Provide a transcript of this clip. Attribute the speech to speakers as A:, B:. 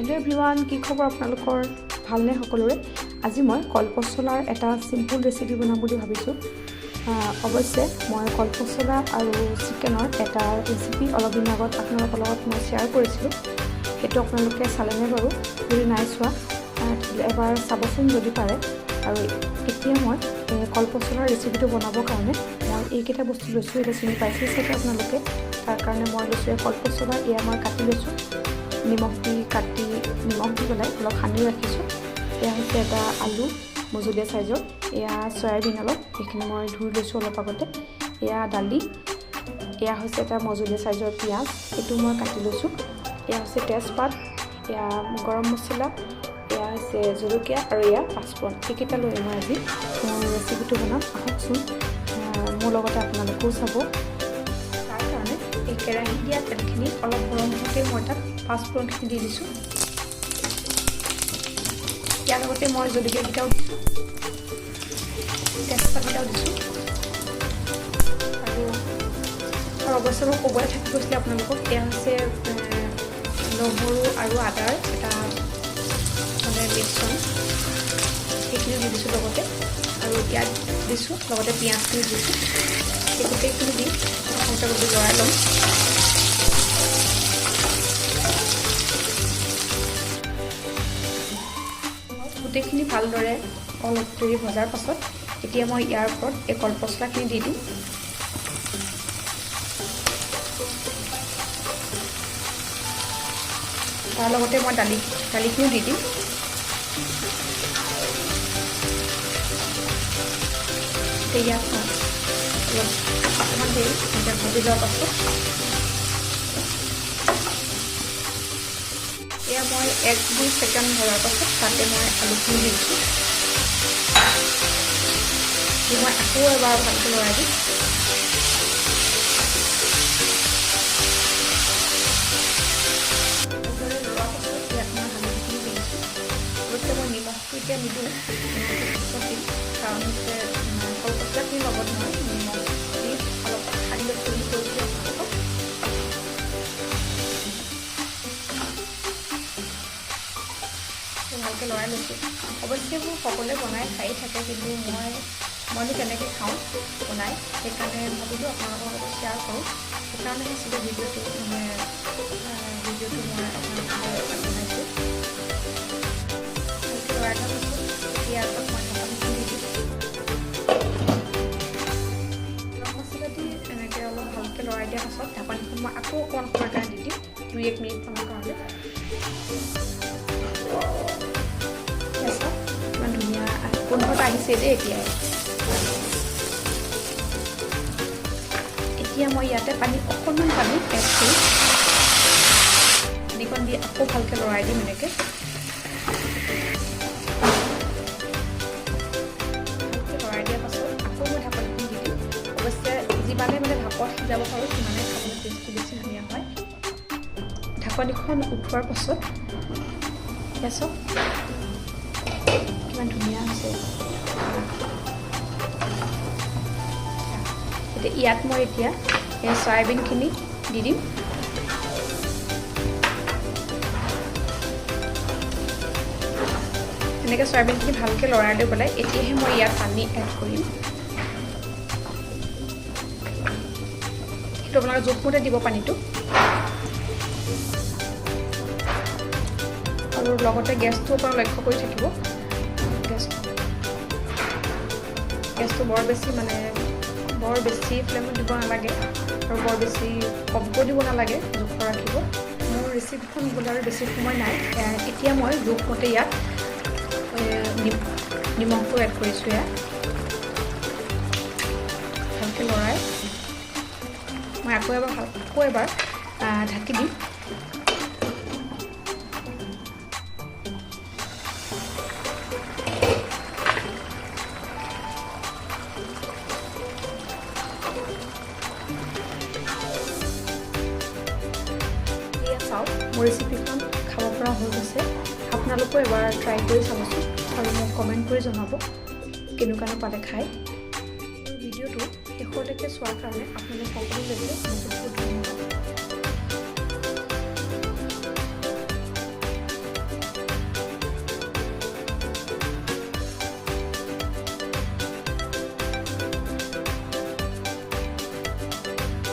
A: hello everyone की खबर आपनालोकर भालने सकलोरे আজি মই কলপচলাৰ এটা সিম্পল ৰেচিপি বনাম বুলি ভাবিছো অৱশ্যে মই কলপচলা আৰু চিকেনৰ এটা ৰেচিপি অলপ দিন আগত আপোনালোকৰ লগত মই শেয়াৰ কৰিছিলো হেতু আপোনালোকে চালেনে বাৰু যদি নাই চোৱা এবাৰ চাবচোন যদি পাৰে আৰু এতিয়া মই কলপচলাৰ ৰেচিপিটো বনাবৰ কাৰণে মই এইকেইটা বস্তু লৈছো এটা চিনি পাইছে সেটা আপোনালোকে তাৰ কাৰণে মই লৈছো কলপচলা এয়া মই কাটি লৈছো নিমখ দি কাটি নিমখ দি পেলাই অলপ সানি ৰাখিছো এয়া হৈছে এটা আলু মজলীয়া সাইজৰ এয়া সয়াবিন অলপ এইখিনি মই ধুই লৈছো অলপ আগতে এয়া দালি এয়া হৈছে এটা মজলীয়া সাইজৰ পিয়াজ এটো মই কাটি লৈছো এয়া হৈছে তেজপাত এয়া গৰম মছলা এয়া হৈছে জলকীয়া আৰু এয়া পাঁচফোৰণ এইকেইটা লৈ মই আজি মোৰ ৰেচিপিটো বনাম আহকচোন মোৰ লগতে আপোনালোকেও চাব তাৰ কাৰণে এই কেৰাহী দিয়া তেলখিনি অলপ গৰম হওঁতে মই তাত পাঁচফোৰণখিনি দি দিছো ইয়াৰ লগতে মই জলকীয়াকেইটাও দিছোঁ তেজপাতকেইটাও দিছোঁ আৰু অৱশ্যে মই ক'বলৈ থাকি গৈছিলে আপোনালোকক এয়া হৈছে নহৰু আৰু আদাৰ এটা মানে মিশ্ৰণ সেইখিনি দি দিছোঁ লগতে আৰু ইয়াত দিছোঁ লগতে পিঁয়াজখিনি দিছোঁ সেই গোটেইখিনি দি ভালকৈ লৰাই ল'ম গোটেইখিনি ভালদৰে অলপ দেৰি ভজাৰ পাছত এতিয়া মই ইয়াৰ ওপৰত এই কলপচলাখিনি দি দিম তাৰ লগতে মই দালিখিনিও দি দিম ইয়াত অকণমান দেৰি ভাজি লোৱাৰ পাছত এয়া মই 1-2 ছেকেণ্ড ভজাৰ পাছত তাতে মই আলুখিনি দি দিছোঁ মই আকৌ এবাৰ ভালকৈ লৰাই দিম লৰোৱাৰ পাছত ইয়াত মই হালধিখিনি দি দিছোঁ অৱশ্যে মই নিমখটো এতিয়া নিদিওঁ পিছত দিম কাৰণ হৈছে কলপচলাখিনিৰ লগত মই নিমখ দি অলপ সানি লৈছোঁ ভালকৈ লৰাই লৈছোঁ অৱশ্যে মোৰ সকলোৱে বনাই খাই থাকে কিন্তু মইনো কেনেকৈ খাওঁ বনাই সেইকাৰণে ভাবিলোঁ আপোনালোকৰ লগত শ্বেয়াৰ কৰোঁ সেইকাৰণে আছিলে ভিডিঅ'টো মই আপোনালোকৰ বনাইছোঁ ভালকৈ লৰাই থোৱাৰ পাছত ইয়াৰ ওপৰত মই ঢাকনিখন দি দিম গৰম মছলা দি এনেকৈ অলপ ভালকৈ লৰাই দিয়াৰ পাছত ঢাকনিখন মই আকৌ অকণমান সময়ৰ কাৰণে দি দিম 2-1 মিনিটমানৰ কাৰণে ইমান ধুনীয়া গোন্ধটো আহিছে দেই এতিয়া মই ইয়াতে অকণমান পানী এড কৰি পানীকণ দি আকৌ ভালকৈ লৰাই দিম এনেকৈ ভালকৈ লৰাই দিয়াৰ পাছত আকৌ মই ঢাকনিখন দি দিম অৱশ্যে যিমানে ভাপত সিজাব পাৰোঁ সিমানে খাবলৈ টেষ্টটো বেছি ধুনীয়া হয় ঢাকনিখন উঠোৱাৰ পাছত চাওক কিমান ধুনীয়া হৈছে ইয়াত মই এতিয়া এই সয়াবিনখিনি দি দিম এনেকৈ সয়াবিনখিনি ভালকৈ লৰাই লৈ পেলাই এতিয়াহে মই ইয়াত পানী এড কৰিম সেইটো আপোনালোকে জোখমতে দিব পানীটো আৰু লগতে গেছটো আপোনালোকে লক্ষ্য কৰি থাকিব গেছটো বৰ বেছি ফ্লেমত দিব নালাগে আৰু বৰ বেছি কমকৈ দিব নালাগে জোখৰ ৰাখিব মোৰ ৰেচিপিখন হ'বলৈ আৰু বেছি সময় নাই এতিয়া মই জোখমতে ইয়াত নিমখটো এড কৰিছোঁ ইয়াত ভালকৈ লৰাই মই আকৌ এবাৰ ঢাকি দিম মোৰ ৰেচিপিখন খাব পৰা হৈ গৈছে আপোনালোকেও এবাৰ ট্ৰাই কৰি চাবচোন আৰু মোক কমেণ্ট কৰি জনাব কেনেকুৱানো পালে খাই ভিডিঅ'টো শেষলৈকে চোৱাৰ কাৰণে আপোনালোক সকলোলৈকে